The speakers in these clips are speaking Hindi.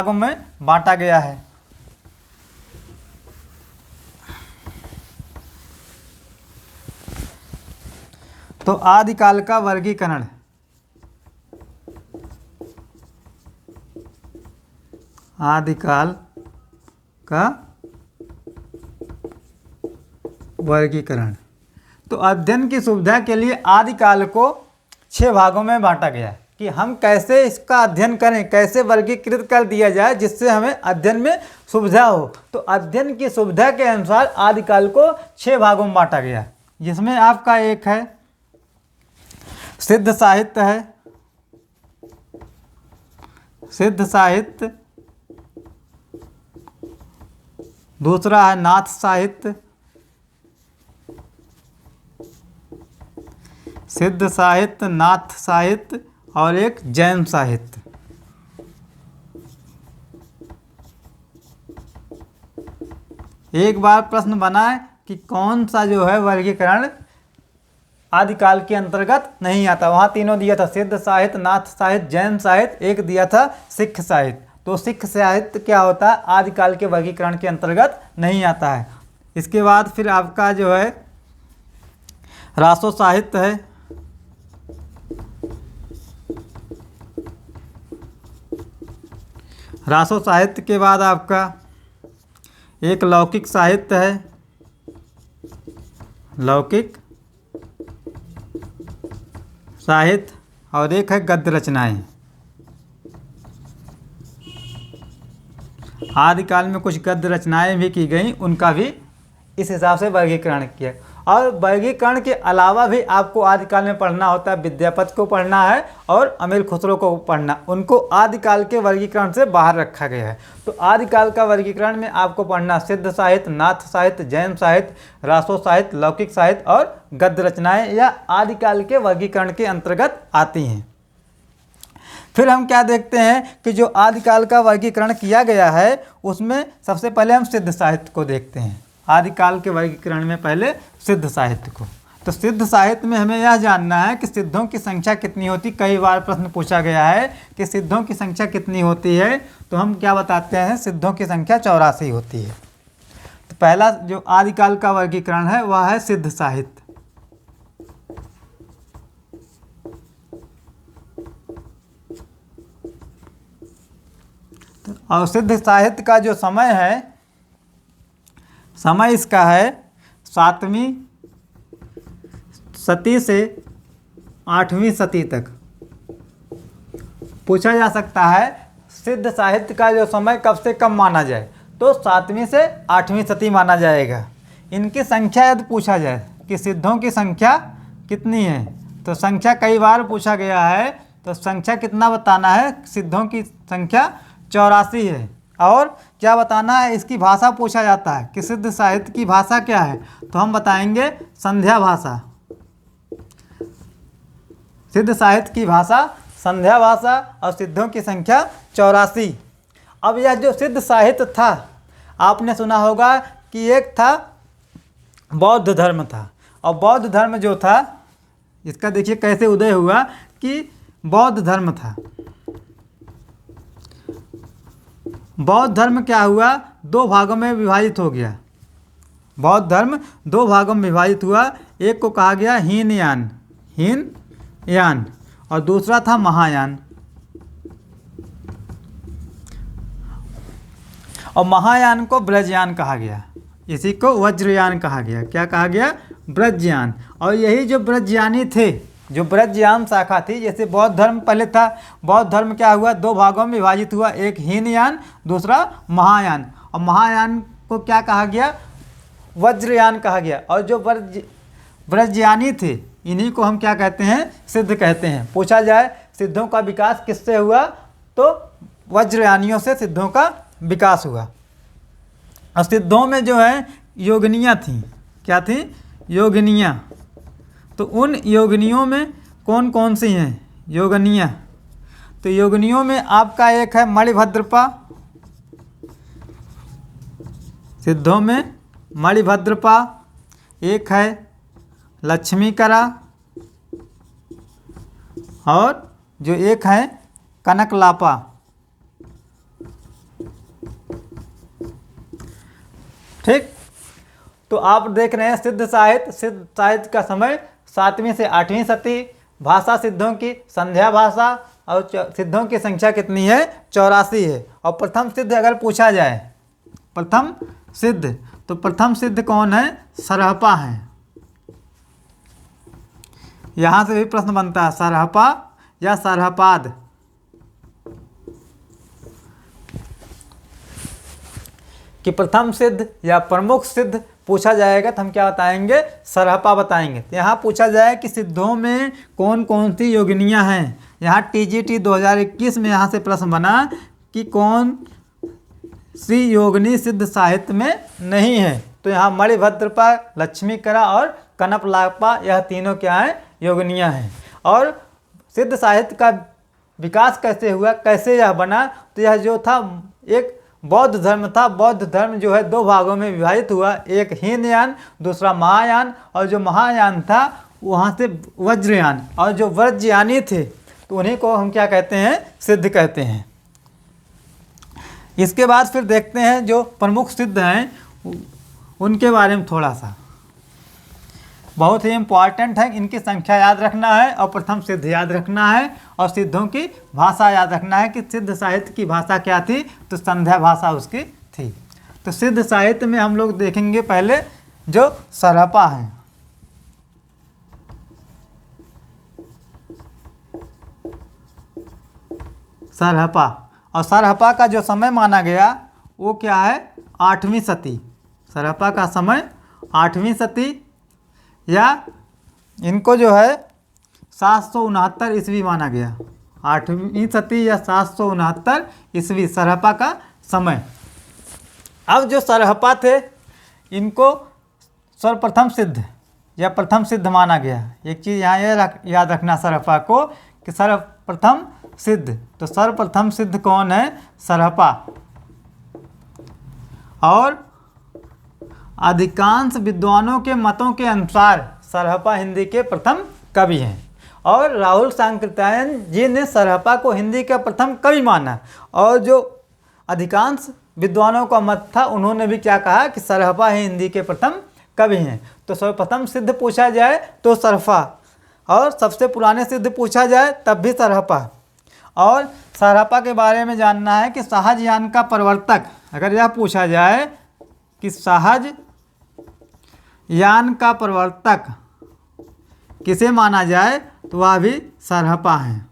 भागों में बांटा गया है। तो आदिकाल का वर्गीकरण, आदिकाल का वर्गीकरण। तो अध्ययन की सुविधा के लिए आदिकाल को 6 भागों में बांटा गया कि हम कैसे इसका अध्ययन करें, कैसे वर्गीकृत कर दिया जाए जिससे हमें अध्ययन में सुविधा हो। तो अध्ययन की सुविधा के अनुसार आदिकाल को 6 भागों में बांटा गया, जिसमें आपका एक है सिद्ध साहित्य है, सिद्ध साहित्य। दूसरा है नाथ साहित्य, सिद्ध साहित्य, नाथ साहित्य, और एक जैन साहित्य। एक बार प्रश्न बनाए कि कौन सा जो है वर्गीकरण आदिकाल के अंतर्गत नहीं आता। वहाँ तीनों दिया था, सिद्ध साहित्य, नाथ साहित्य, जैन साहित्य, एक दिया था सिख साहित्य। तो सिख साहित्य क्या होता है, आदिकाल के वर्गीकरण के अंतर्गत नहीं आता है। इसके बाद फिर आपका जो है रासो साहित्य है, रासो साहित्य के बाद आपका एक लौकिक साहित्य है, लौकिक साहित्य, और एक है गद्य रचनाएं। आदिकाल में कुछ गद्य रचनाएं भी की गई, उनका भी इस हिसाब से वर्गीकरण किया। और वर्गीकरण के अलावा भी आपको आदिकाल में पढ़ना होता है, विद्यापति को पढ़ना है और अमीर खुसरो को पढ़ना, उनको आदिकाल के वर्गीकरण से बाहर रखा गया है। तो आदिकाल का वर्गीकरण में आपको पढ़ना सिद्ध साहित्य, नाथ साहित्य, जैन साहित्य, रासो साहित्य, लौकिक साहित्य और गद्य रचनाएं या आदिकाल के वर्गीकरण के अंतर्गत आती हैं। फिर हम क्या देखते हैं कि जो आदिकाल का वर्गीकरण किया गया है उसमें सबसे पहले हम सिद्ध साहित्य को देखते हैं। आदिकाल के वर्गीकरण में पहले सिद्ध साहित्य को। तो सिद्ध साहित्य में हमें यह जानना है कि सिद्धों की संख्या कितनी होती। कई बार प्रश्न पूछा गया है कि सिद्धों की संख्या कितनी होती है, तो हम क्या बताते हैं, सिद्धों की संख्या 84 होती है। तो पहला जो आदिकाल का वर्गीकरण है वह है सिद्ध साहित्य। और सिद्ध साहित्य का जो समय है, समय इसका है 7वीं शती से 8वीं शती तक। पूछा जा सकता है सिद्ध साहित्य का जो समय कब से कब माना जाए, तो 7वीं से 8वीं शती माना जाएगा। इनकी संख्या यदि पूछा जाए कि सिद्धों की संख्या कितनी है, तो संख्या कई बार पूछा गया है, तो संख्या कितना बताना है, सिद्धों की संख्या 84 है। और क्या बताना है, इसकी भाषा पूछा जाता है कि सिद्ध साहित्य की भाषा क्या है, तो हम बताएंगे संध्या भाषा। सिद्ध साहित्य की भाषा संध्या भाषा और सिद्धों की संख्या 84। अब यह जो सिद्ध साहित्य था, आपने सुना होगा कि एक था बौद्ध धर्म था, और बौद्ध धर्म जो था इसका देखिए कैसे उदय हुआ कि बौद्ध धर्म था। बौद्ध धर्म क्या हुआ, 2 भागों में विभाजित हो गया। बौद्ध धर्म 2 भागों में विभाजित हुआ। एक को कहा गया हीनयान, हीनयान, और दूसरा था महायान। और महायान को ब्रजयान कहा गया, इसी को वज्रयान कहा गया। क्या कहा गया, ब्रजयान। और यही जो ब्रजयानी थे, जो ब्रजयान शाखा थी, जैसे बौद्ध धर्म पहले था, बौद्ध धर्म क्या हुआ, 2 भागों में विभाजित हुआ, एक हीनयान, दूसरा महायान। और महायान को क्या कहा गया, वज्रयान कहा गया। और जो ब्रजयानी थे, इन्हीं को हम क्या कहते हैं, सिद्ध कहते हैं। पूछा जाए सिद्धों का विकास किससे हुआ, तो वज्रयानियों से सिद्धों का विकास हुआ। और सिद्धों में जो है योगिनियाँ थीं। क्या थी, योगिनियाँ। तो उन योगिनियों में कौन कौन सी हैं योगिनियाँ, तो योगिनियों में आपका एक है मणिभद्रपा, सिद्धों में मणिभद्रपा, एक है लक्ष्मीकरा, और जो एक है कनकलापा। ठीक। तो आप देख रहे हैं सिद्ध साहित्य का समय 7वीं से 8वीं सदी। भाषा सिद्धों की संध्या भाषा, और सिद्धों की संख्या कितनी है? 84 है। और प्रथम सिद्ध अगर पूछा जाए, प्रथम सिद्ध, तो प्रथम सिद्ध कौन है? सरहपा है। यहां से भी प्रश्न बनता है, सरहपा या सरहपाद। कि प्रथम सिद्ध या प्रमुख सिद्ध पूछा जाएगा तो हम क्या बताएंगे? सरहपा बताएंगे। तो यहाँ पूछा जाए कि सिद्धों में कौन कौन सी योगिनियाँ हैं। यहाँ TGT 2021 में यहाँ से प्रश्न बना कि कौन सी योगिनी सिद्ध साहित्य में नहीं है। तो यहाँ मणिभद्रपा, लक्ष्मीकरा और कनपलापा, यह तीनों क्या हैं? योगिनियाँ हैं। और सिद्ध साहित्य का विकास कैसे हुआ, कैसे यह बना? तो यह जो था एक बौद्ध धर्म था। बौद्ध धर्म जो है 2 भागों में विभाजित हुआ, एक हीनयान, दूसरा महायान। और जो महायान था वहाँ से वज्रयान, और जो वज्रयानी थे तो उन्हीं को हम क्या कहते हैं? सिद्ध कहते हैं। इसके बाद फिर देखते हैं जो प्रमुख सिद्ध हैं उनके बारे में थोड़ा सा, बहुत ही इम्पॉर्टेंट है। इनकी संख्या याद रखना है और प्रथम सिद्ध याद रखना है और सिद्धों की भाषा याद रखना है कि सिद्ध साहित्य की भाषा क्या थी? तो संध्या भाषा उसकी थी। तो सिद्ध साहित्य में हम लोग देखेंगे पहले जो सरहपा है। सरहपा, और सरहपा का जो समय माना गया वो क्या है? 8वीं सदी। सरहपा का समय 8वीं सदी, या इनको जो है 769 ईस्वी माना गया। 8वीं सदी या 769 ईस्वी सरहपा का समय। अब जो सरहपा थे इनको सर्वप्रथम सिद्ध या प्रथम सिद्ध माना गया। एक चीज़ यहाँ ये याद रखना सरहपा को कि सर्वप्रथम सिद्ध, तो सर्वप्रथम सिद्ध कौन है? सरहपा। और अधिकांश विद्वानों के मतों के अनुसार सरहपा हिंदी के प्रथम कवि हैं। और राहुल सांकृत्यायन जी ने सरहपा को हिंदी का प्रथम कवि माना। और जो अधिकांश विद्वानों का मत था उन्होंने भी क्या कहा कि सरहपा ही हिंदी के प्रथम कवि हैं। तो सर्वप्रथम सिद्ध पूछा जाए तो सरहपा, और सबसे पुराने सिद्ध पूछा जाए तब भी सरहपा। और सरहपा के बारे में जानना है कि सहजयान का प्रवर्तक, अगर यह पूछा जाए कि सहज यान का प्रवर्तक किसे माना जाए तो वह भी सरहपा है।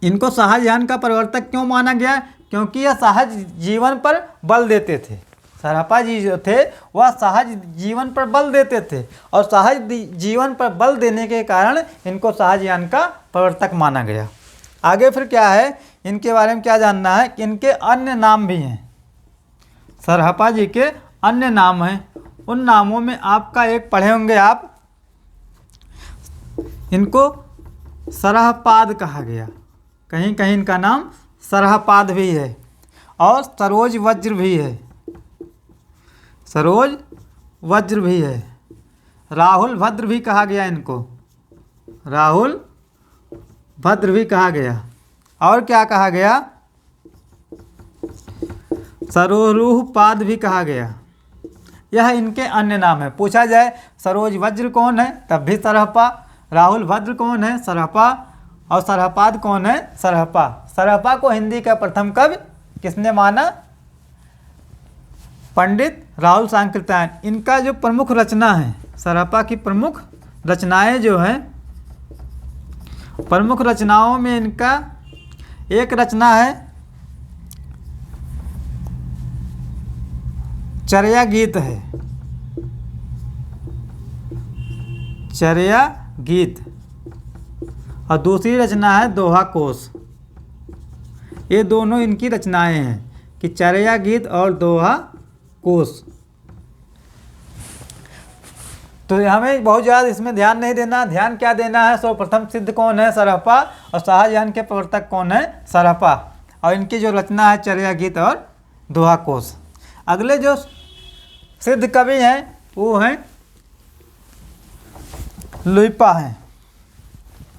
इनको सहजयान का प्रवर्तक क्यों माना गया? क्योंकि यह सहज जीवन पर बल देते थे। सरहपा जी जो थे वह सहज जीवन पर बल देते थे, और सहज जीवन पर बल देने के कारण इनको सहजयान का प्रवर्तक माना गया। आगे फिर क्या है, इनके बारे में क्या जानना है कि इनके अन्य नाम भी हैं। सरहपा जी के अन्य नाम हैं। उन नामों में आपका एक पढ़े होंगे आप, इनको सरहपाद कहा गया। कहीं कहीं इनका नाम सरहपाद भी है, और सरोज वज्र भी है। सरोज वज्र भी है। राहुल भद्र भी कहा गया इनको, राहुल भद्र भी कहा गया। और क्या कहा गया? सरोरूहपाद भी कहा गया। यह इनके अन्य नाम है। पूछा जाए सरोज वज्र कौन है तब भी सरहपा, राहुल भद्र कौन है? सरहपा, और सरहपाद कौन है? सरहपा। सरहपा को हिंदी का प्रथम कवि किसने माना? पंडित राहुल सांकृत्यायन। इनका जो प्रमुख रचना है, सरहपा की प्रमुख रचनाएं जो हैं, प्रमुख रचनाओं में इनका एक रचना है चर्या गीत है। चर्या गीत। और दूसरी रचना है दोहा कोश। ये दोनों इनकी रचनाएं हैं कि चर्या गीत और दोहा कोश। तो हमें बहुत ज़्यादा इसमें ध्यान नहीं देना। ध्यान क्या देना है? सर्वप्रथम सिद्ध कौन है? सरहपा। और सहजयान के प्रवर्तक कौन है? सरहपा। और इनकी जो रचना है चर्या गीत और दोहा कोश। अगले जो सिद्ध कवि हैं वो हैं लुइपा हैं।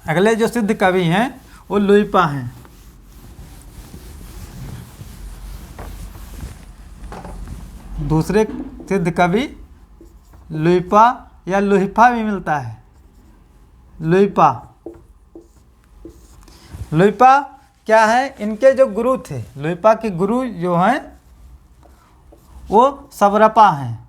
अगले जो सिद्ध कवि हैं वो लुइपा हैं। दूसरे सिद्ध कवि लुइपा या लुइफा भी मिलता है। लुइपा, लुइपा क्या है, इनके जो गुरु थे, लुइपा के गुरु जो हैं वो सबरपा हैं।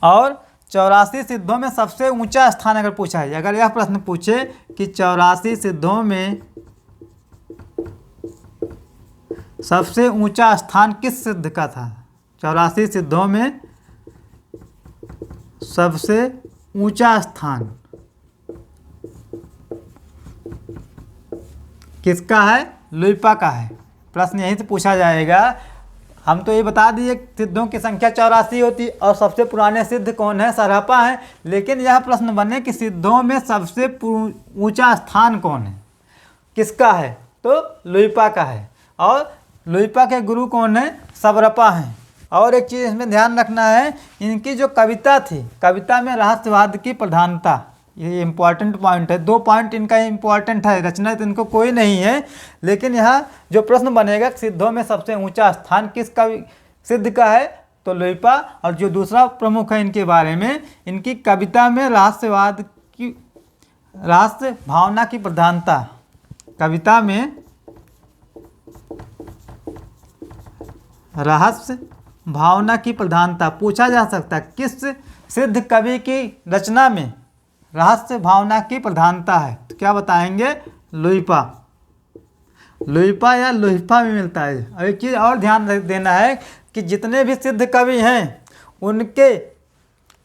और 84 सिद्धों में सबसे ऊंचा स्थान अगर पूछा है, अगर यह प्रश्न पूछे कि 84 सिद्धों में सबसे ऊंचा स्थान किस सिद्ध का था, 84 सिद्धों में सबसे ऊंचा स्थान किसका है, लुइपा का है। प्रश्न यहीं से पूछा जाएगा। हम तो ये बता दिए सिद्धों की संख्या 84 होती और सबसे पुराने सिद्ध कौन है, सरहपा है। लेकिन यह प्रश्न बने कि सिद्धों में सबसे ऊंचा स्थान कौन है, किसका है, तो लुइपा का है। और लुइपा के गुरु कौन है, सबरपा हैं। और एक चीज़ इसमें ध्यान रखना है, इनकी जो कविता थी, कविता में रहस्यवाद की प्रधानता, ये इम्पॉर्टेंट पॉइंट है। 2 पॉइंट इनका इम्पॉर्टेंट है, रचना तो इनको कोई नहीं है, लेकिन यहाँ जो प्रश्न बनेगा सिद्धों में सबसे ऊंचा स्थान किस कवि सिद्ध का है, तो लुइपा। और जो दूसरा प्रमुख है इनके बारे में, इनकी कविता में रहस्यवाद की, रहस्य भावना की प्रधानता, कविता में रहस्य भावना की प्रधानता। पूछा जा सकता है किस सिद्ध कवि की रचना में रहस्य भावना की प्रधानता है, तो क्या बताएंगे, लुइपा। लुइपा या लुइफा भी मिलता है। और एक चीज़ और ध्यान देना है कि जितने भी सिद्ध कवि हैं उनके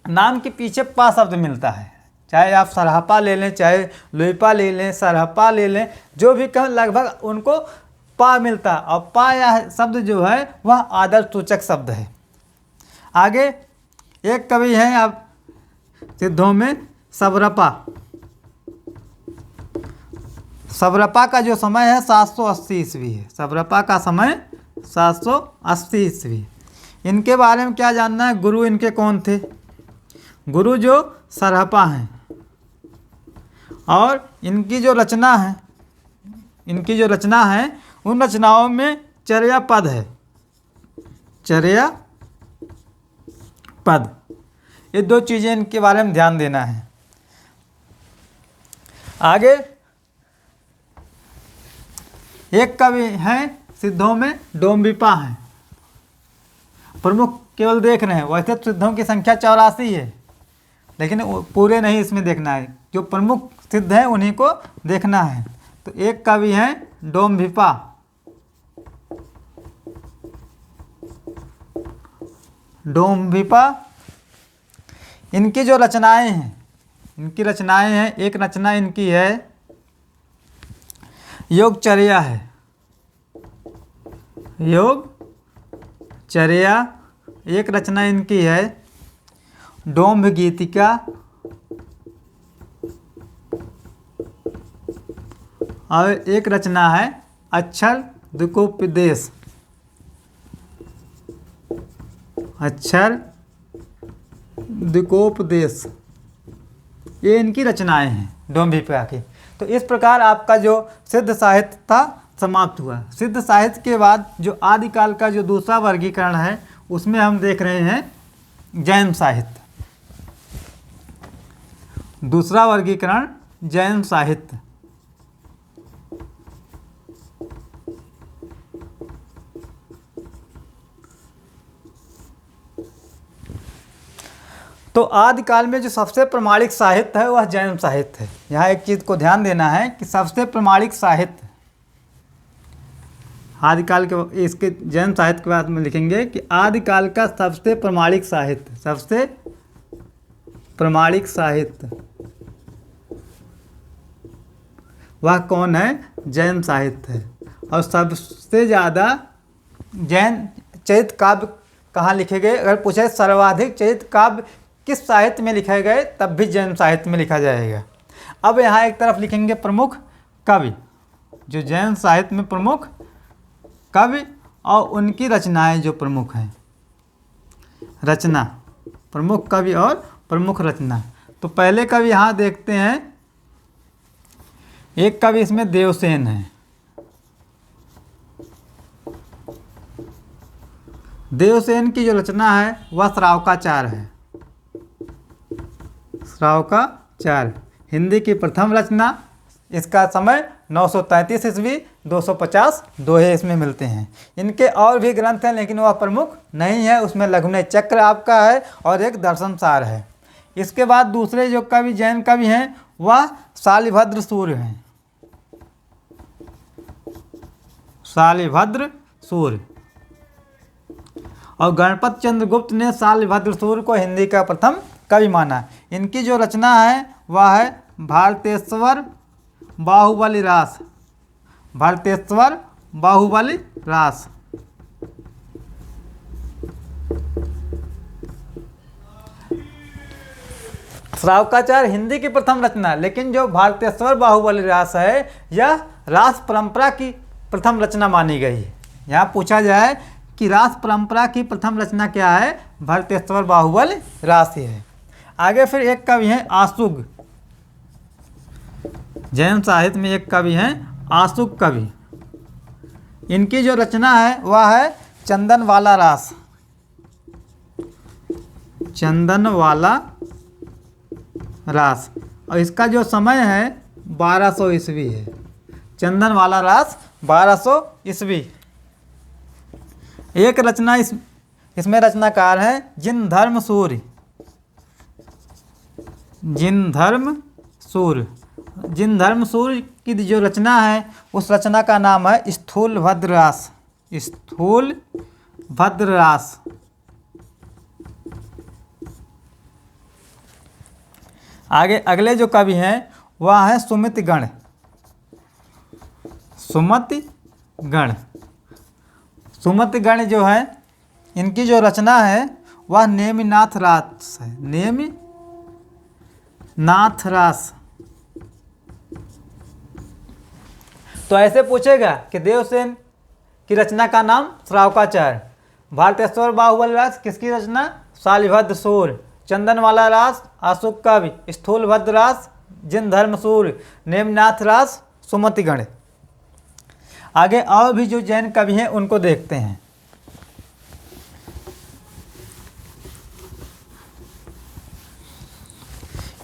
नाम के पीछे पा शब्द मिलता है। चाहे आप सरहपा ले लें, चाहे लुइपा ले लें, सरहपा ले लें, जो भी कहें लगभग उनको पा मिलता। और पा या शब्द जो है वह आदर सूचक शब्द है। आगे एक कवि हैं आप सिद्धों में, सबरपा। सबरपा का जो समय है 780 ईस्वी है। सबरपा का समय 780 ईस्वी। इनके बारे में क्या जानना है, गुरु इनके कौन थे, गुरु जो सरहपा हैं। और इनकी जो रचना है, इनकी जो रचना है उन रचनाओं में चर्या पद है, चर्या पद। ये 2 चीज़ें इनके बारे में ध्यान देना है। आगे एक कवि हैं सिद्धों में, डोम्बिपा हैं। प्रमुख केवल देख रहे हैं, वैसे सिद्धों की संख्या 84 है, लेकिन पूरे नहीं इसमें देखना है, जो प्रमुख सिद्ध हैं उन्हीं को देखना है। तो एक कवि हैं डोम्बिपा। डोम्बिपा, इनकी जो रचनाएं हैं, इनकी रचनाएं हैं, एक रचना इनकी है योगचर्या है, योगचर्या। एक रचना इनकी है डोम्भ गीतिका। और एक रचना है अक्षर दिकोपदेश, अक्षर दिकोपदेश। ये इनकी रचनाएं हैं डोम्बिपा की। तो इस प्रकार आपका जो सिद्ध साहित्य था समाप्त हुआ। सिद्ध साहित्य के बाद जो आदिकाल का जो दूसरा वर्गीकरण है उसमें हम देख रहे हैं जैन साहित्य। दूसरा वर्गीकरण जैन साहित्य। तो आदिकाल में जो सबसे प्रमाणिक साहित्य है वह जैन साहित्य है। यहाँ एक चीज़ को ध्यान देना है कि सबसे प्रमाणिक साहित्य आदिकाल के, इसके जैन साहित्य के बाद में लिखेंगे कि आदिकाल का सबसे प्रमाणिक साहित्य, सबसे प्रमाणिक साहित्य वह कौन है, जैन साहित्य है। और सबसे ज़्यादा जैन चरित्र काव्य कहाँ लिखे गए, अगर पूछे सर्वाधिक चरित्र काव्य किस साहित्य में लिखे गए, तब भी जैन साहित्य में लिखा जाएगा। अब यहाँ एक तरफ लिखेंगे प्रमुख कवि, जो जैन साहित्य में प्रमुख कवि और उनकी रचनाएं जो प्रमुख हैं, रचना, प्रमुख कवि और प्रमुख रचना। तो पहले कवि यहाँ देखते हैं, एक कवि इसमें देवसेन है। देवसेन की जो रचना है वह श्रावकाचार है। श्रावकाचार हिंदी की प्रथम रचना। इसका समय 933 ईस्वी 250 दोहे इसमें मिलते हैं। इनके और भी ग्रंथ हैं लेकिन वह प्रमुख नहीं है। उसमें लघुनय चक्र आपका है और एक दर्शनसार है। इसके बाद दूसरे जो कवि जैन कवि हैं वह शालिभद्र सूर्य हैं। शालिभद्र सूर्य और गणपत चंद्रगुप्त ने शालिभद्र सूर्य को हिंदी का प्रथम कवि माना। इनकी जो रचना है वह है भारतेश्वर बाहुबली रास। भारतेश्वर बाहुबली रास। श्रावकाचार हिंदी की प्रथम रचना, लेकिन जो भारतेश्वर बाहुबली रास है यह रास परंपरा की प्रथम रचना मानी गई है। यहाँ पूछा जाए कि रास परंपरा की प्रथम रचना क्या है, भारतेश्वर बाहुबली रास ही है। आगे फिर एक कवि हैं आशुग। जैन साहित्य में एक कवि हैं आशुग कवि। इनकी जो रचना है वह है चंदनवाला रास। चंदनवाला रास और इसका जो समय है 1200 ईस्वी है। चंदनवाला रास 1200 ईस्वी। एक रचना इसमें रचनाकार हैं जिनधर्म सूर्य। जिनधर्म सूर्य की जो रचना है उस रचना का नाम है स्थूलभद्र रास। स्थूलभद्र रास। आगे अगले जो कवि हैं वह है सुमतिगण। सुमतिगण जो है इनकी जो रचना है वह नेमिनाथ रास है। नेमिनाथ रास। तो ऐसे पूछेगा कि देवसेन की रचना का नाम श्रावकाचार। भारतेश्वर बाहुबली रास किसकी रचना, शालिभद्र सूर्य। चंदनवाला रास आशुग कवि। स्थूलभद्र रास जिनधर्म सूर्य। नेमिनाथ रास सुमतिगण। आगे और भी जो जैन कवि हैं उनको देखते हैं।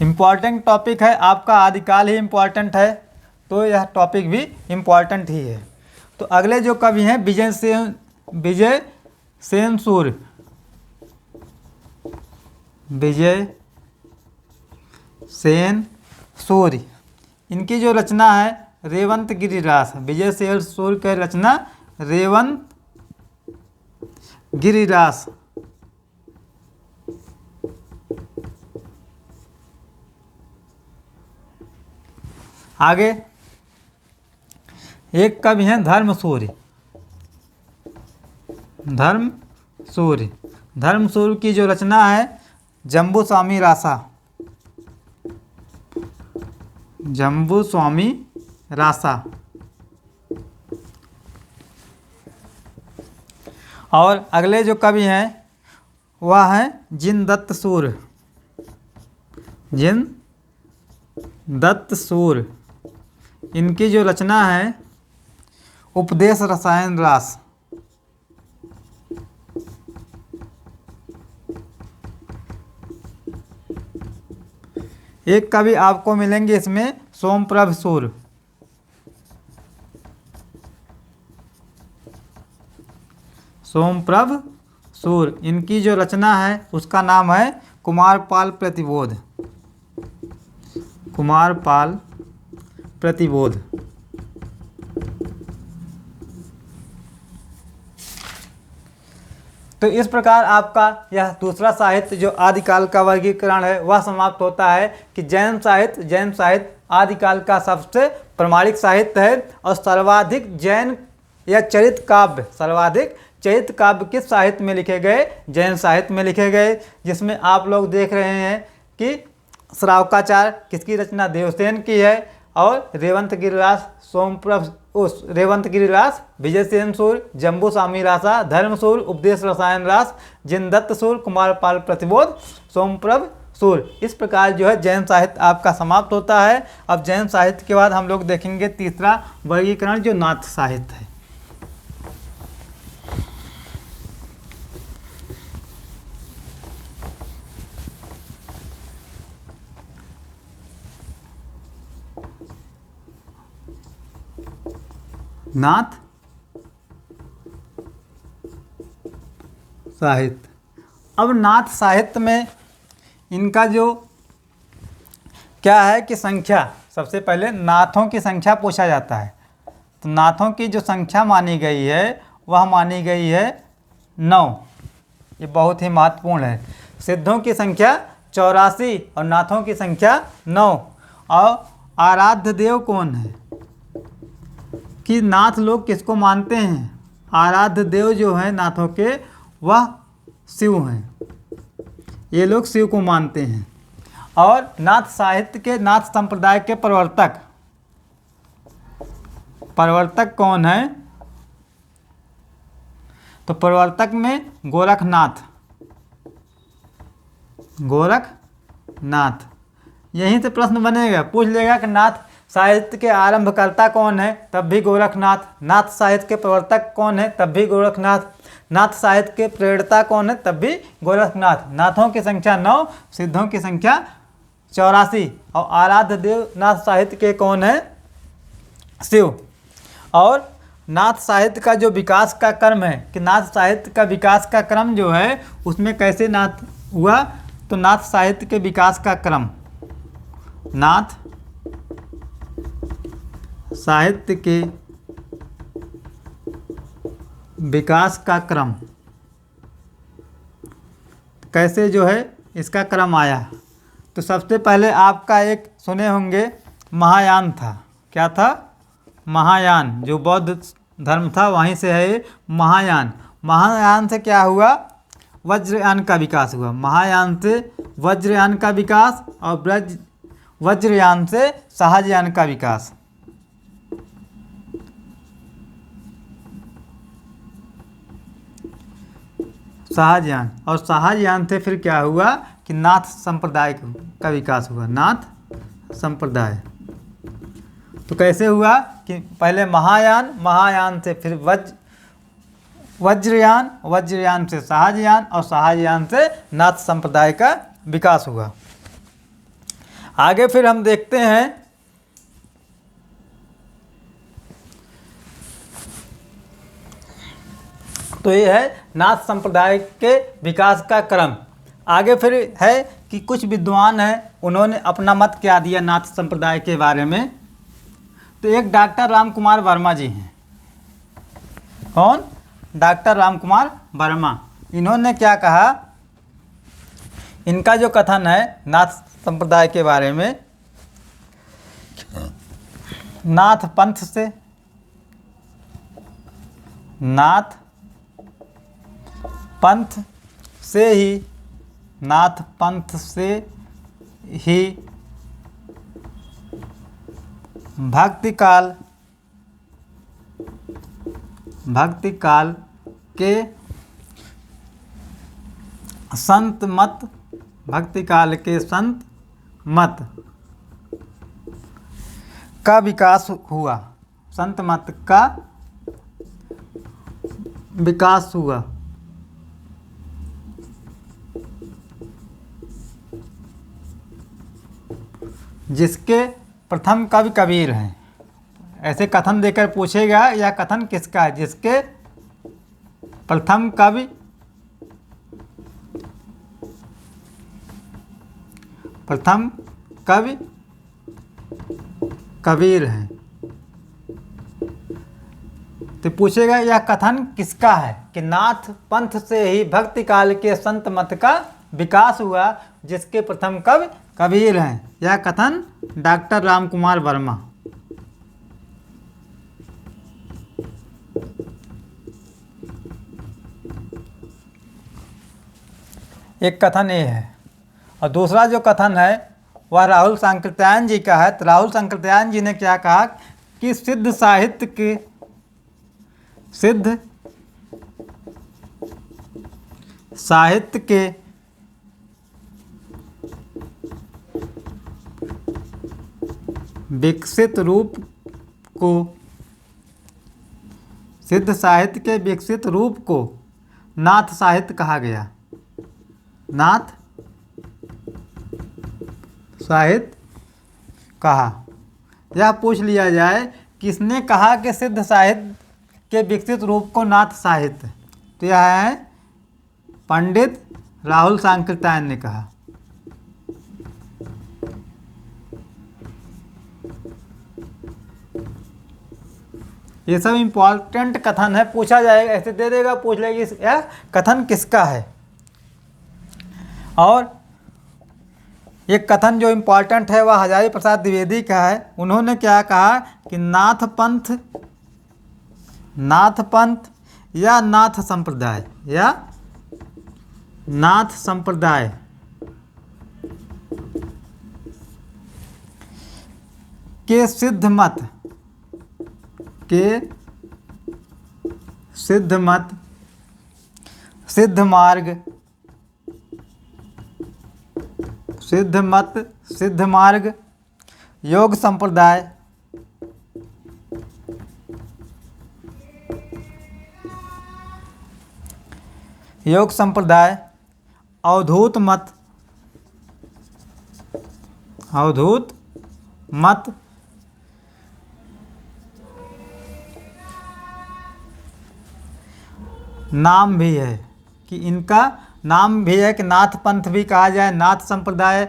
इम्पॉर्टेंट टॉपिक है आपका, आदिकाल ही इम्पॉर्टेंट है तो यह टॉपिक भी इम्पॉर्टेंट ही है। तो अगले जो कवि हैं विजय सेन सूर्य। विजय सेन सूर्य। इनकी जो रचना है रेवंत गिरि रास। विजय सेन सूर्य की रचना रेवंत गिरि रास। आगे एक कवि हैं धर्म सूर्य। धर्म सूर्य की जो रचना है जम्बूस्वामी रासा। जम्बूस्वामी रासा। और अगले जो कवि हैं वह हैं जिनदत्त सूर्य। जिनदत्त सूर्य। इनकी जो रचना है उपदेश रसायन रास। एक कवि आपको मिलेंगे इसमें सोमप्रभ सूर्य। सोमप्रभ सूर्य। इनकी जो रचना है उसका नाम है कुमारपाल प्रतिबोध। कुमारपाल प्रतिबोध। तो इस प्रकार आपका यह दूसरा साहित्य जो आदिकाल का वर्गीकरण है वह समाप्त होता है कि जैन साहित्य आदिकाल का सबसे प्रमाणिक साहित्य है और सर्वाधिक जैन या चरित काव्य किस साहित्य में लिखे गए, जैन साहित्य में लिखे गए, जिसमें आप लोग देख रहे हैं कि श्रावकाचार किसकी रचना, देवसेन की है और रेवंत गिरिरास विजय सेन सूर्य, जम्बूस्वामी रासा, धर्म सूर्य, उपदेश रसायन रास, जिनदत्त सूर्य, कुमारपाल प्रतिबोध, सोमप्रभ सूर्य। इस प्रकार जो है जैन साहित्य आपका समाप्त होता है। अब जैन साहित्य के बाद हम लोग देखेंगे तीसरा वर्गीकरण जो नाथ साहित्य है। नाथ साहित्य। अब नाथ साहित्य में इनका जो क्या है कि संख्या, सबसे पहले नाथों की संख्या पूछा जाता है। तो नाथों की जो संख्या मानी गई है वह मानी गई है 9। ये बहुत ही महत्वपूर्ण है। सिद्धों की संख्या 84 और नाथों की संख्या 9। और आराध्य देव कौन है कि नाथ लोग किसको मानते हैं? आराध्य देव जो हैं नाथों के वह शिव हैं। ये लोग शिव को मानते हैं। और नाथ साहित्य के, नाथ संप्रदाय के प्रवर्तक कौन है? तो प्रवर्तक में गोरखनाथ। यहीं से प्रश्न बनेगा, पूछ लेगा कि नाथ साहित्य के आरंभकर्ता कौन है, तब भी गोरखनाथ। नाथ साहित्य के प्रवर्तक कौन है, तब भी गोरखनाथ। नाथ साहित्य के प्रेरणा कौन है, तब भी गोरखनाथ। नाथों की संख्या 9, सिद्धों की संख्या 84 और आराध्य देव नाथ साहित्य के कौन है? शिव। और नाथ साहित्य का जो विकास का क्रम है कि नाथ साहित्य का विकास का क्रम जो है उसमें कैसे नाथ हुआ? तो नाथ साहित्य के विकास का क्रम, नाथ साहित्य के विकास का क्रम कैसे जो है इसका क्रम आया? तो सबसे पहले आपका एक सुने होंगे महायान था। क्या था? महायान, जो बौद्ध धर्म था वहीं से है ये महायान। महायान से क्या हुआ? वज्रयान का विकास हुआ। महायान से वज्रयान का विकास और वज्रयान से सहजयान का विकास। सहजयान, और सहजयान से फिर क्या हुआ कि नाथ संप्रदाय का विकास हुआ। नाथ संप्रदाय तो कैसे हुआ कि पहले महायान से फिर वज्रयान से सहजयान और सहजयान से नाथ संप्रदाय का विकास हुआ। आगे फिर हम देखते हैं तो ये है नाथ संप्रदाय के विकास का क्रम। आगे फिर है कि कुछ विद्वान हैं, उन्होंने अपना मत क्या दिया नाथ संप्रदाय के बारे में। तो एक डॉक्टर रामकुमार वर्मा जी हैं। कौन? डॉक्टर रामकुमार वर्मा। इन्होंने क्या कहा? इनका जो कथन है नाथ संप्रदाय के बारे में, नाथ पंथ से भक्ति काल के संत मत का विकास हुआ। संत मत का विकास हुआ जिसके प्रथम कवि कबीर हैं। ऐसे कथन देकर पूछेगा यह कथन किसका है? जिसके प्रथम कवि कबीर हैं। तो पूछेगा यह कथन किसका है कि नाथ पंथ से ही भक्ति काल के संत मत का विकास हुआ जिसके प्रथम कवि कबीर हैं। यह कथन डॉक्टर रामकुमार वर्मा। एक कथन ये है और दूसरा जो कथन है वह राहुल सांकृत्यायन जी का है। तो राहुल सांकृत्यायन जी ने क्या कहा कि सिद्ध साहित्य के विकसित रूप को नाथ साहित्य कहा गया। नाथ साहित्य कहा। यह पूछ लिया जाए किसने कहा कि सिद्ध साहित्य के विकसित रूप को नाथ साहित्य? तो यह है पंडित राहुल सांकृत्यायन ने कहा। ये सब इम्पोर्टेंट कथन है, पूछा जाएगा, ऐसे दे देगा, पूछ लेगी यह कथन किसका है। और एक कथन जो इम्पोर्टेंट है वह हजारी प्रसाद द्विवेदी का है। उन्होंने क्या कहा कि नाथ पंथ या नाथ संप्रदाय के सिद्ध मत सिद्ध मार्ग योग संप्रदाय अवधूत मत नाम भी है, कि इनका नाम भी है कि नाथ पंथ भी कहा जाए, नाथ संप्रदाय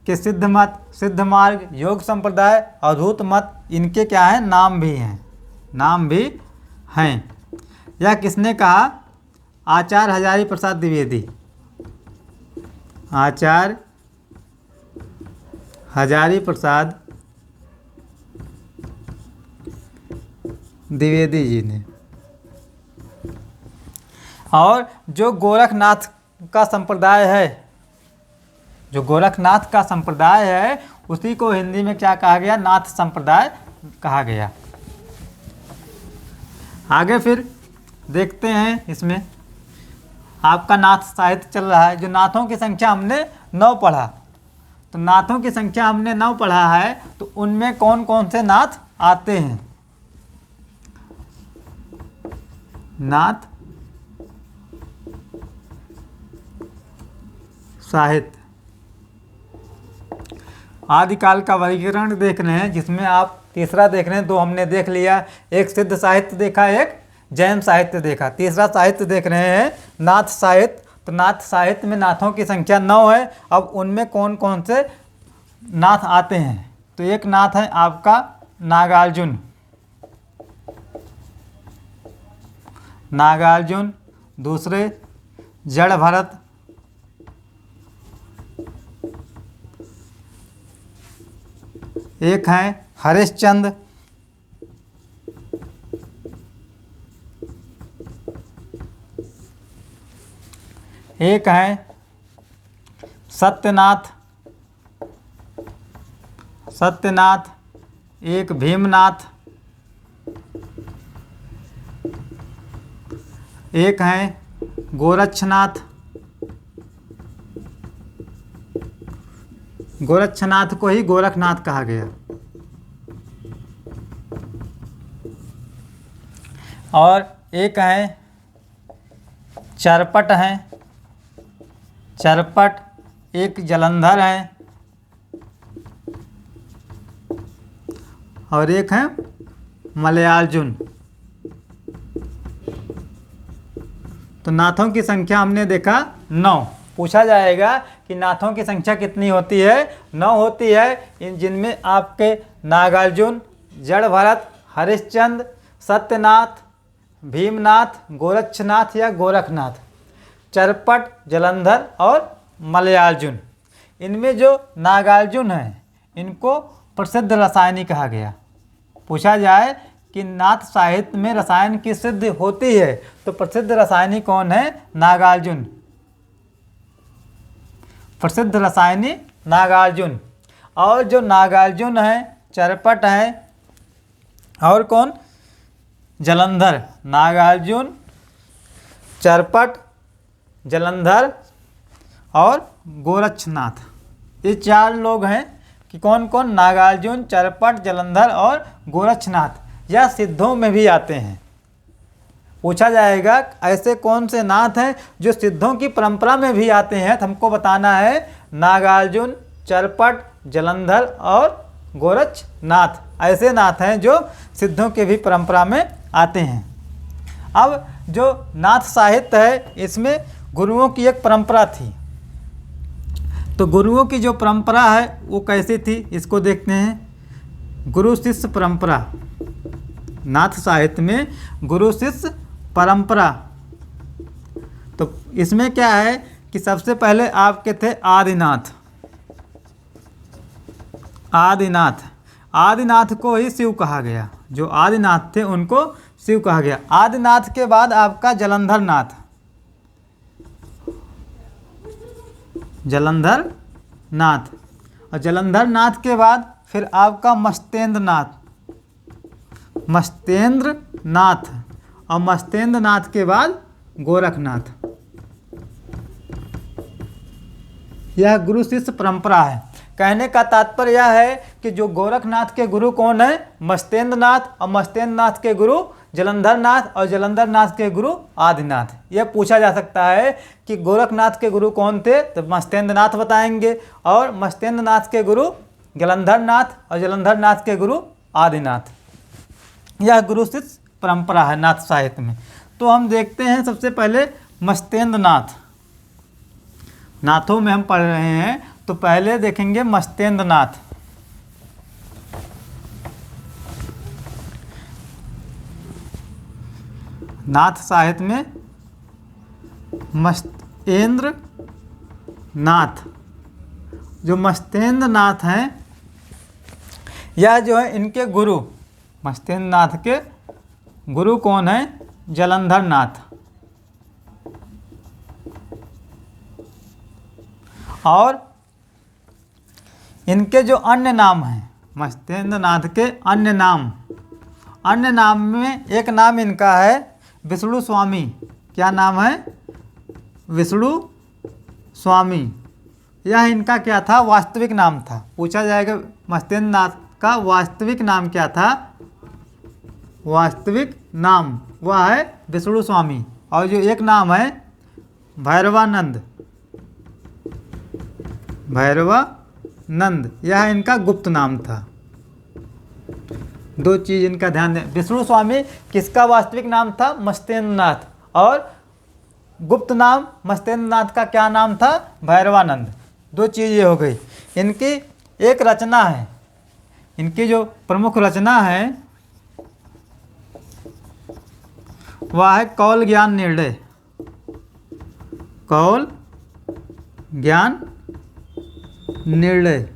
के सिद्ध मत, सिद्ध मार्ग, योग संप्रदाय, अवधूत मत, इनके क्या हैं, नाम भी हैं। यह किसने कहा? आचार्य हजारी प्रसाद द्विवेदी। आचार्य हजारी प्रसाद द्विवेदी जी ने। और जो गोरखनाथ का संप्रदाय है, उसी को हिंदी में क्या कहा गया? नाथ संप्रदाय कहा गया। आगे फिर देखते हैं, इसमें आपका नाथ साहित्य चल रहा है। जो नाथों की संख्या हमने 9 पढ़ा, तो नाथों की संख्या हमने 9 पढ़ा है, तो उनमें कौन कौन से नाथ आते हैं? नाथ साहित्य आदिकाल का वर्गीकरण देख रहे हैं, जिसमें आप तीसरा देख रहे हैं, 2 हमने देख लिया, एक सिद्ध साहित्य देखा, एक जैन साहित्य देखा, तीसरा साहित्य देख रहे हैं नाथ साहित्य। तो नाथ साहित्य में नाथों की संख्या 9 है। अब उनमें कौन कौन से नाथ आते हैं? तो एक नाथ है आपका नागार्जुन, दूसरे जड़ भरत, एक हैं हरिश्चंद्र, एक हैं सत्यनाथ, एक भीमनाथ, एक हैं गोरक्षनाथ। गोरक्षनाथ को ही गोरखनाथ कहा गया। और एक हैं चरपट, एक जलंधर हैं, और एक हैं मलयार्जुन। तो नाथों की संख्या हमने देखा 9। पूछा जाएगा कि नाथों की संख्या कितनी होती है? 9 होती है, जिनमें आपके नागार्जुन, जड़ भरत, हरिश्चंद्र, सत्यनाथ, भीमनाथ, गोरक्षनाथ या गोरखनाथ, चरपट, जलंधर और मलयार्जुन। इनमें जो नागार्जुन हैं, इनको प्रसिद्ध रसायनी कहा गया। पूछा जाए कि नाथ साहित्य में रसायन की सिद्धि होती है, तो प्रसिद्ध रसायनी कौन है? नागार्जुन, प्रसिद्ध रसायनी नागार्जुन। और जो नागार्जुन है, चरपट है, और कौन? जलंधर। नागार्जुन, चरपट, जलंधर और गोरक्षनाथ, ये 4 लोग हैं कि कौन कौन? नागार्जुन, चरपट, जलंधर और गोरक्षनाथ। यह सिद्धों में भी आते हैं। पूछा जाएगा ऐसे कौन से नाथ हैं जो सिद्धों की परंपरा में भी आते हैं? तो हमको बताना है नागार्जुन, चरपट, जलंधर और गोरक्षनाथ ऐसे नाथ हैं जो सिद्धों के भी परंपरा में आते हैं। अब जो नाथ साहित्य है इसमें गुरुओं की एक परंपरा थी। तो गुरुओं की जो परंपरा है वो कैसी थी इसको देखते हैं। गुरु शिष्य परंपरा, नाथ साहित्य में गुरु शिष्य परंपरा। तो इसमें क्या है कि सबसे पहले आपके थे आदिनाथ। आदिनाथ को ही शिव कहा गया। जो आदिनाथ थे उनको शिव कहा गया। आदिनाथ के बाद आपका जलंधर नाथ, और जलंधर नाथ के बाद फिर आपका मस्तेंद्र नाथ, और मस्तेंद्र नाथ के बाद गोरखनाथ। यह गुरु शिष्य परंपरा है। कहने का तात्पर्य यह है कि जो गोरखनाथ के गुरु कौन है, मस्तेंद्र नाथ, और मस्तेंद्र नाथ के गुरु जलंधर नाथ, और जलंधर नाथ के गुरु आदिनाथ। यह पूछा जा सकता है कि गोरखनाथ के गुरु कौन थे, तो मस्तेंद्र नाथ बताएंगे, और मस्तेंद्र नाथ के गुरु जलंधर नाथ, और जलंधर नाथ के गुरु आदिनाथ। यह गुरु शिष्य परंपरा है नाथ साहित्य में। तो हम देखते हैं सबसे पहले मस्तेंद्र नाथ। नाथों में हम पढ़ रहे हैं तो पहले देखेंगे मस्तेंद्र नाथ। नाथ साहित्य में मस्तेंद्र नाथ, जो मस्तेंद्र नाथ हैं यह जो है इनके गुरु, मस्तेंद्र नाथ के गुरु कौन है, जलंधर नाथ। और इनके जो अन्य नाम हैं, मस्तेंद्र नाथ के अन्य नाम में एक नाम इनका है विष्णु स्वामी। क्या नाम है, विष्णु स्वामी। यह इनका क्या था, वास्तविक नाम था। पूछा जाएगा मस्तेंद्र नाथ का वास्तविक नाम क्या था, वास्तविक नाम वह है विष्णु स्वामी। और जो एक नाम है भैरवानंद, यह इनका गुप्त नाम था। दो चीज़ इनका ध्यान दें। विष्णु स्वामी किसका वास्तविक नाम था, मस्तेंद्र नाथ, और गुप्त नाम मस्तेंद्र नाथ का क्या नाम था, भैरवानंद। दो चीज़ ये हो गई। इनकी एक रचना है, इनकी जो प्रमुख रचना है वह है कौल ज्ञान निर्णय। कौल ज्ञान निर्णय।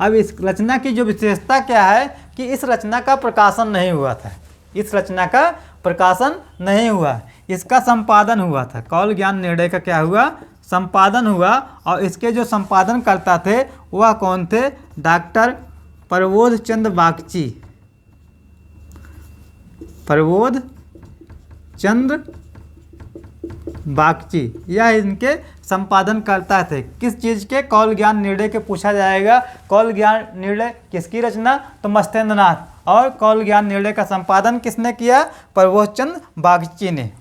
अब इस रचना की जो विशेषता क्या है कि इस रचना का प्रकाशन नहीं हुआ था। इस रचना का प्रकाशन नहीं हुआ, इसका संपादन हुआ था। कौल ज्ञान निर्णय का क्या हुआ, संपादन हुआ। और इसके जो संपादन करता थे वह कौन थे, डॉक्टर प्रबोध चंद्र बागची। प्रबोध चंद्र बागची यह इनके संपादन करता थे। किस चीज़ के, कौल ज्ञान निर्णय के। पूछा जाएगा कौल ज्ञान निर्णय किसकी रचना, तो मस्तेंद्र नाथ। और कौल ज्ञान निर्णय का संपादन किसने किया, प्रबोध चंद्र बागची ने।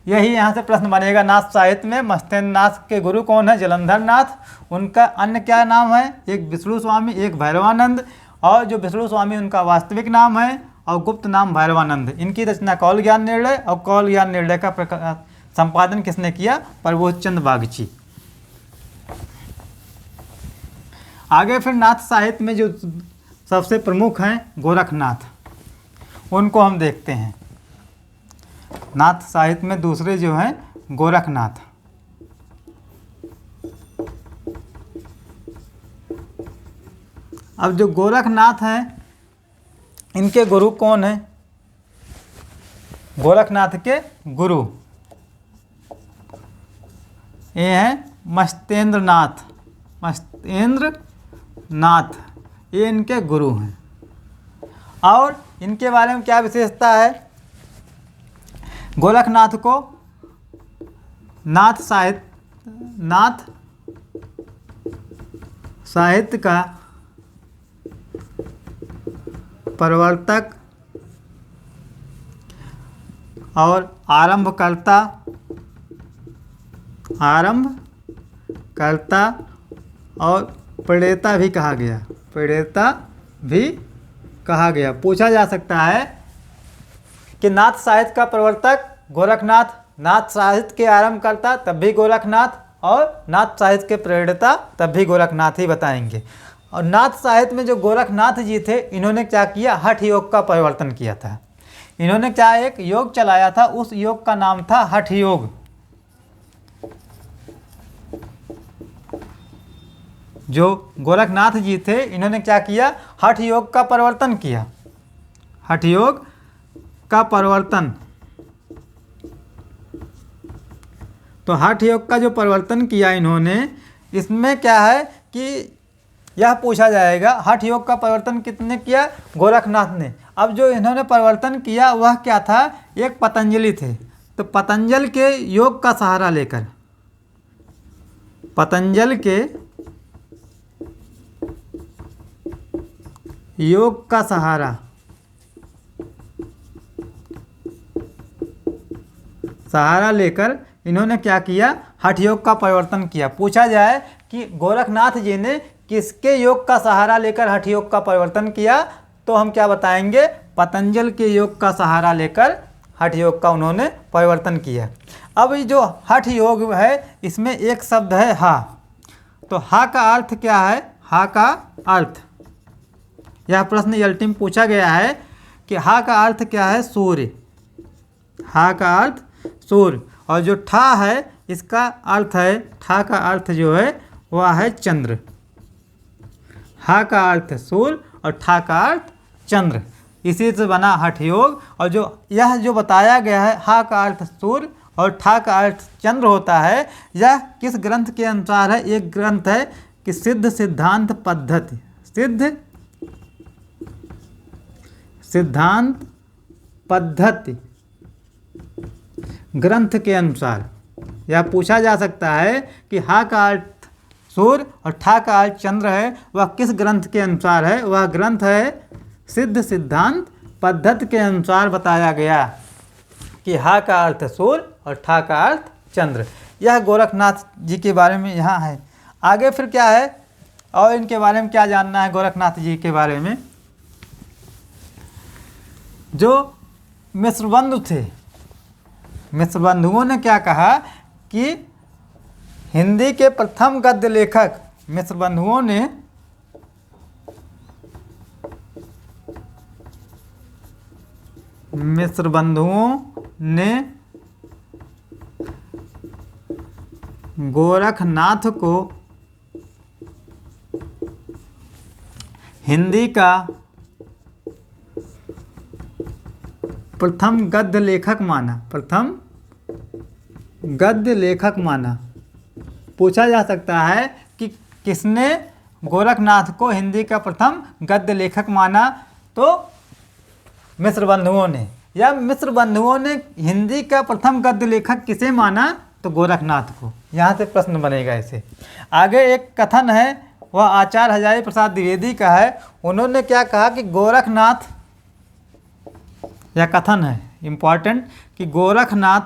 यही यहाँ से प्रश्न बनेगा नाथ साहित्य में। मस्तेंद्र नाथ के गुरु कौन है, जलंधर नाथ। उनका अन्य क्या नाम है, एक विष्णु स्वामी, एक भैरवानंद। और जो विष्णु स्वामी उनका वास्तविक नाम है और गुप्त नाम भैरवानंद। इनकी रचना कौल ज्ञान निर्णय, और कौल ज्ञान निर्णय का संपादन किसने किया, प्रबोध चंद्र बागची। आगे फिर नाथ साहित्य में जो सबसे प्रमुख हैं गोरखनाथ, उनको हम देखते हैं। नाथ साहित्य में दूसरे जो हैं गोरखनाथ। अब जो गोरखनाथ हैं इनके गुरु कौन हैं, गोरखनाथ के गुरु ये हैं मस्तेंद्र नाथ, ये इनके गुरु हैं। और इनके बारे में क्या विशेषता है, गोरखनाथ को नाथ साहित्य का प्रवर्तक और आरंभकर्ता और प्रणेता भी कहा गया। प्रणेता भी कहा गया। पूछा जा सकता है कि नाथ साहित्य का प्रवर्तक गोरखनाथ, नाथ साहित्य के आरंभकर्ता तब भी गोरखनाथ, और नाथ साहित्य के प्रेरणा तब भी गोरखनाथ ही बताएंगे। और नाथ साहित्य में जो गोरखनाथ जी थे, इन्होंने क्या किया, हठ योग का परिवर्तन किया था। इन्होंने क्या एक योग चलाया था, उस योग का नाम था हठ योग। जो गोरखनाथ जी थे, इन्होंने क्या किया, हठ योग का परिवर्तन किया। हठ योग का परिवर्तन, तो हठ योग का जो परिवर्तन किया इन्होंने, इसमें क्या है कि यह पूछा जाएगा हठ योग का परिवर्तन किसने किया, गोरखनाथ ने। अब जो इन्होंने परिवर्तन किया वह क्या था, एक पतंजलि थे, तो पतंजल के योग का सहारा लेकर, पतंजल के योग का सहारा लेकर इन्होंने क्या किया, हठ योग का परिवर्तन किया। पूछा जाए कि गोरखनाथ जी ने किसके योग का सहारा लेकर हठ योग का परिवर्तन किया, तो हम क्या बताएंगे, पतंजल के योग का सहारा लेकर हठ योग का उन्होंने परिवर्तन किया। अब ये जो हठ योग है, इसमें एक शब्द है हा, तो हा का अर्थ क्या है, हा का अर्थ, यह प्रश्न एलटी में पूछा गया है कि हा का अर्थ क्या है, सूर्य। हा का अर्थ सूर्य, और जो ठा है इसका अर्थ है, ठा का अर्थ जो है वह है चंद्र। हा का अर्थ सूर्य और ठा का अर्थ चंद्र, इसी से बना हठ योग। और जो यह जो बताया गया है, हा का अर्थ सूर्य और ठा का अर्थ चंद्र होता है, यह किस ग्रंथ के अनुसार है, एक ग्रंथ है कि सिद्ध सिद्धांत पद्धति, सिद्ध सिद्धांत पद्धति ग्रंथ के अनुसार। यह पूछा जा सकता है कि हा का अर्थ सूर्य और ठा का अर्थ चंद्र है, वह किस ग्रंथ के अनुसार है, वह ग्रंथ है सिद्ध सिद्धांत पद्धति के अनुसार बताया गया कि हा का अर्थ सूर्य और ठा का अर्थ चंद्र। यह गोरखनाथ जी के बारे में यहाँ है। आगे फिर क्या है और इनके बारे में क्या जानना है, गोरखनाथ जी के बारे में। जो मिश्रबंधु थे, मिश्रबंधुओं ने क्या कहा कि हिंदी के प्रथम गद्य लेखक, मिश्रबंधुओं ने गोरखनाथ को हिंदी का प्रथम गद्य लेखक माना, प्रथम गद्य लेखक माना। पूछा जा सकता है कि किसने गोरखनाथ को हिंदी का प्रथम गद्य लेखक माना, तो मिश्रबंधुओं ने। या मिश्रबंधुओं ने हिंदी का प्रथम गद्य लेखक किसे माना, तो गोरखनाथ को। यहाँ से प्रश्न बनेगा इसे। आगे एक कथन है, वह आचार्य हजारी प्रसाद द्विवेदी का है। उन्होंने क्या कहा कि गोरखनाथ, यह कथन है इम्पॉर्टेंट, कि गोरखनाथ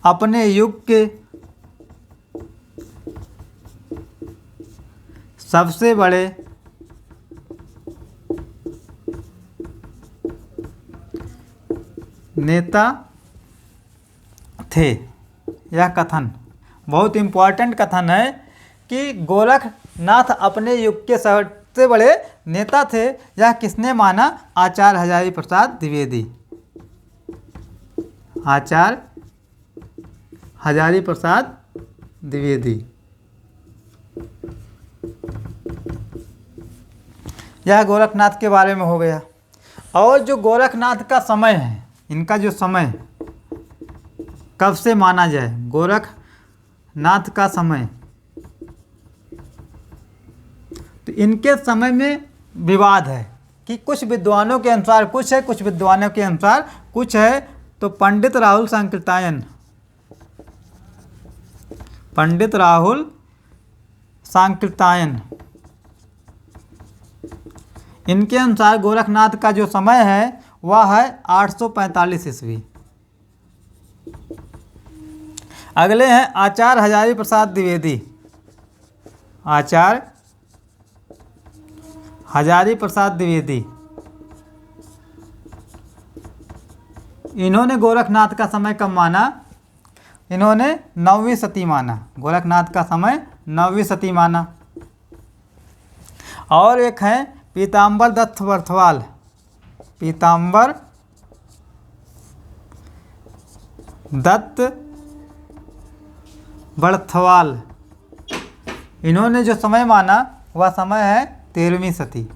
अपने युग के सबसे बड़े नेता थे। यह कथन बहुत इम्पॉर्टेंट कथन है कि गोरखनाथ अपने युग के सबसे बड़े नेता थे। यह किसने माना, आचार्य हजारी प्रसाद द्विवेदी। आचार्य हजारी प्रसाद द्विवेदी। यह गोरखनाथ के बारे में हो गया। और जो गोरखनाथ का समय है, इनका जो समय कब से माना जाए, गोरखनाथ का समय, तो इनके समय में विवाद है कि कुछ विद्वानों के अनुसार कुछ है, कुछ विद्वानों के अनुसार कुछ है। तो पंडित राहुल सांकृत्यायन, पंडित राहुल सांकृत्यायन, इनके अनुसार गोरखनाथ का जो समय है वह है 845 ईस्वी। अगले हैं आचार्य हजारी प्रसाद द्विवेदी। आचार्य हजारी प्रसाद द्विवेदी, इन्होंने गोरखनाथ का समय कब माना? इन्होंने 9वीं शती माना। गोरखनाथ का समय 9वीं शती माना। और एक है पीताम्बर दत्त बर्थवाल, पीताम्बर दत्त बर्थवाल, इन्होंने जो समय माना वह समय है 13वीं शती।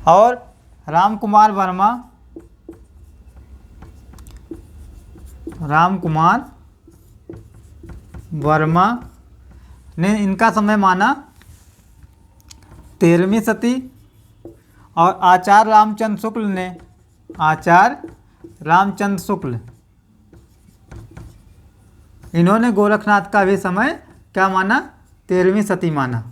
और रामकुमार वर्मा, रामकुमार वर्मा ने इनका समय माना 13वीं शती। और आचार्य रामचंद्र शुक्ल ने, आचार्य रामचंद्र शुक्ल, इन्होंने गोरखनाथ का भी समय क्या माना? 13वीं शती माना।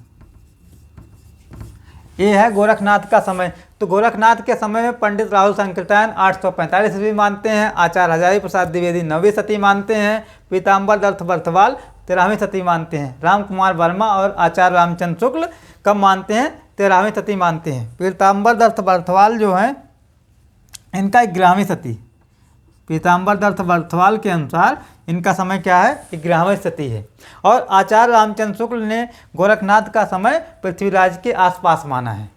ये है गोरखनाथ का समय। तो गोरखनाथ के समय में पंडित राहुल संकीर्तन 845 ईस्वी मानते हैं, आचार्य हजारी प्रसाद द्विवेदी 9वीं शती मानते हैं, पीताम्बर दत्त बर्थवाल 13वीं शती मानते हैं, रामकुमार वर्मा और आचार्य रामचंद्र शुक्ल कब मानते हैं? 13वीं शती मानते हैं। पीताम्बर दत्त बर्थवाल जो है इनका 11वीं शती, पीताम्बर दत्त बर्थवाल के अनुसार इनका समय क्या है? 11वीं शती है। और आचार्य रामचंद्र शुक्ल ने गोरखनाथ का समय पृथ्वीराज के आसपास माना है।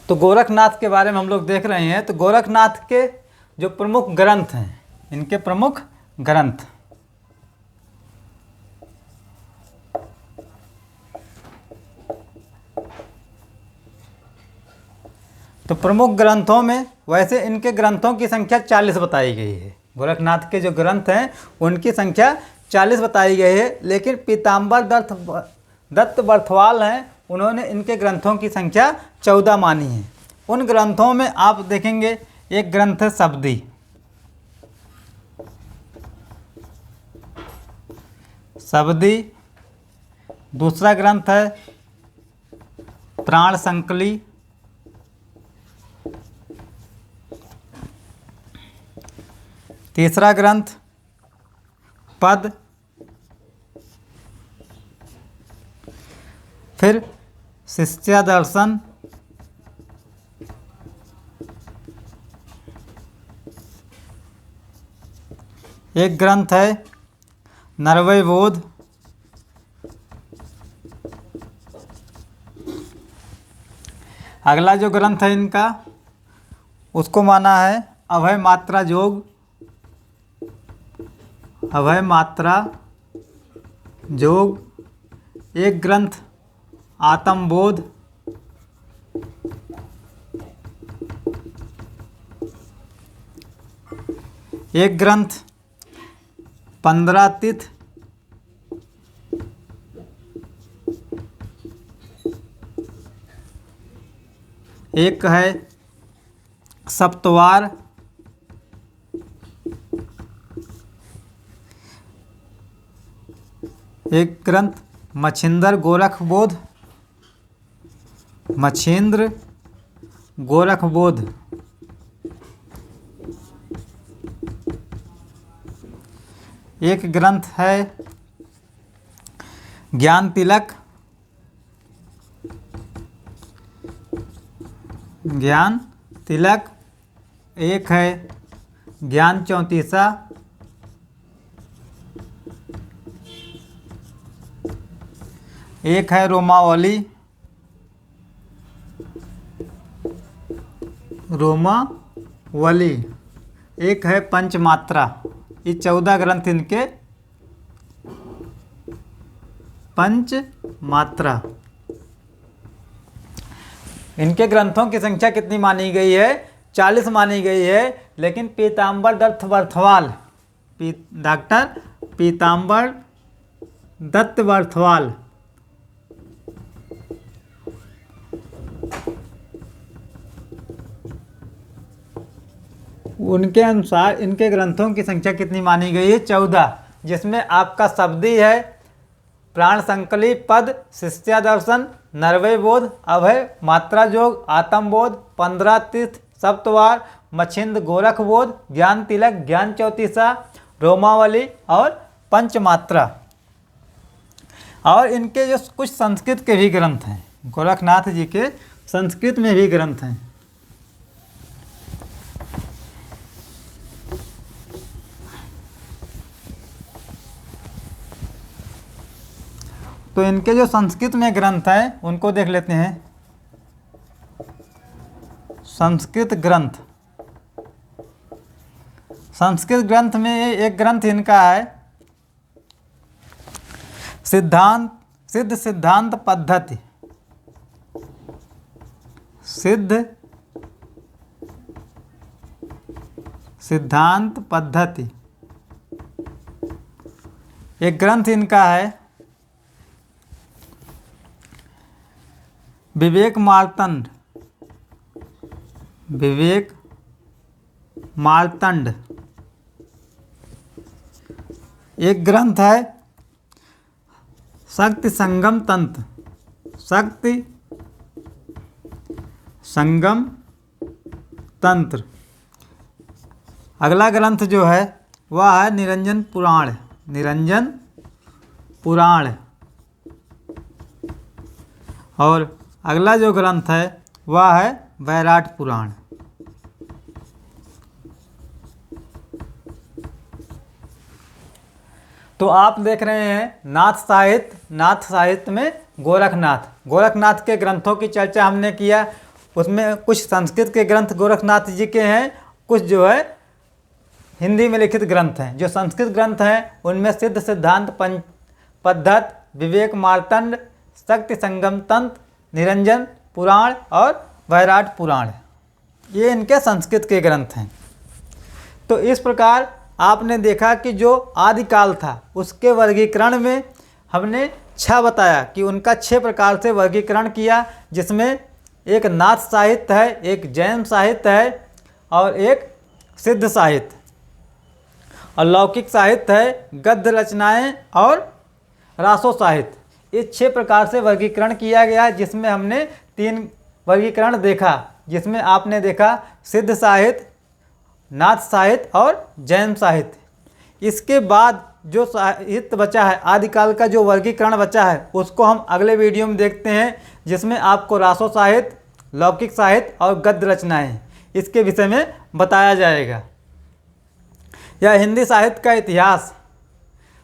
तो गोरखनाथ के बारे में हम लोग देख रहे हैं। तो गोरखनाथ के जो प्रमुख ग्रंथ हैं, इनके प्रमुख ग्रंथ, तो प्रमुख ग्रंथों में वैसे इनके ग्रंथों की संख्या 40 बताई गई है। गोरखनाथ के जो ग्रंथ हैं उनकी संख्या 40 बताई गई है। लेकिन पीताम्बर दत्त बर्थवाल हैं, उन्होंने इनके ग्रंथों की संख्या 14 मानी है। उन ग्रंथों में आप देखेंगे एक ग्रंथ है शबदी, शबदी, दूसरा ग्रंथ है प्राण संकली, तीसरा ग्रंथ पद, फिर शिष्यादर्शन, एक ग्रंथ है नरवैबोध, अगला जो ग्रंथ है इनका उसको माना है अभय मात्रा योग, अभय मात्रा योग, एक ग्रंथ आत्मबोध, एक ग्रंथ 15 तीर्थ, एक है सप्तवार, एक ग्रंथ मच्छिंद्र गोरखबोध, मच्छिंद्र गोरखबोध, एक ग्रंथ है ज्ञान तिलक, ज्ञान तिलक, एक है ज्ञान चौतीसा, एक है रोमावली, रोमावली, एक है पंचमात्रा। ये 14 ग्रंथ इनके पंचमात्रा। इनके ग्रंथों की संख्या कितनी मानी गई है? 40 मानी गई है। लेकिन पीताम्बर दत्त बर्थवाल, डॉक्टर पीताम्बर दत्त बर्थवाल, उनके अनुसार इनके ग्रंथों की संख्या कितनी मानी गई है? 14, जिसमें आपका शबदी है, प्राण संकली, पद, शिष्यादर्शन, नरवैबोध, अभय मात्रा योग, आत्मबोध, 15 तीर्थ, सप्तवार, मच्छिंद्र गोरखबोध, ज्ञान तिलक, ज्ञान चौतीसा, रोमावली और पंचमात्रा। और इनके जो कुछ संस्कृत के भी ग्रंथ हैं, गोरखनाथ जी के संस्कृत में भी ग्रंथ हैं। तो इनके जो संस्कृत में ग्रंथ हैं उनको देख लेते हैं। संस्कृत ग्रंथ, संस्कृत ग्रंथ में एक ग्रंथ इनका है सिद्ध सिद्धांत पद्धति। सिद्ध सिद्धांत पद्धति एक ग्रंथ इनका है। विवेक मार्तंड एक ग्रंथ है शक्ति संगम तंत्र। अगला ग्रंथ जो है वह है निरंजन पुराण। और अगला जो ग्रंथ है वह है वैराट पुराण। तो आप देख रहे हैं नाथ साहित्य में गोरखनाथ के ग्रंथों की चर्चा हमने किया। उसमें कुछ संस्कृत के ग्रंथ गोरखनाथ जी के हैं, कुछ जो है हिंदी में लिखित ग्रंथ हैं। जो संस्कृत ग्रंथ हैं उनमें सिद्ध सिद्धांत पद्धत, विवेक मार्तंड, शक्ति संगम तंत्र, निरंजन पुराण और वैराट पुराण, ये इनके संस्कृत के ग्रंथ हैं। तो इस प्रकार आपने देखा कि जो आदिकाल था उसके वर्गीकरण में हमने 6 बताया कि उनका 6 प्रकार से वर्गीकरण किया, जिसमें एक नाथ साहित्य है, एक जैन साहित्य है और एक सिद्ध साहित्य और लौकिक साहित्य है, गद्य रचनाएं और रासो साहित्य। इस 6 प्रकार से वर्गीकरण किया गया, जिसमें हमने 3 वर्गीकरण देखा, जिसमें आपने देखा सिद्ध साहित्य, नाथ साहित्य और जैन साहित्य। इसके बाद जो साहित्य बचा है, आदिकाल का जो वर्गीकरण बचा है, उसको हम अगले वीडियो में देखते हैं, जिसमें आपको रासो साहित्य, लौकिक साहित्य और गद्य रचनाएं इसके विषय में बताया जाएगा। यह हिंदी साहित्य का इतिहास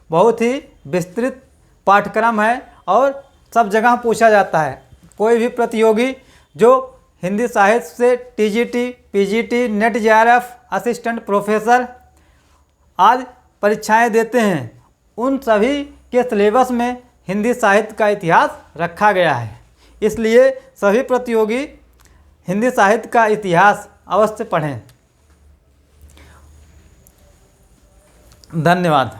बहुत ही विस्तृत पाठ्यक्रम है और सब जगह पूछा जाता है। कोई भी प्रतियोगी जो हिंदी साहित्य से TGT, PGT, net JRF, assistant professor आदि परीक्षाएं देते हैं, उन सभी के सिलेबस में हिंदी साहित्य का इतिहास रखा गया है। इसलिए सभी प्रतियोगी हिंदी साहित्य का इतिहास अवश्य पढ़ें। धन्यवाद।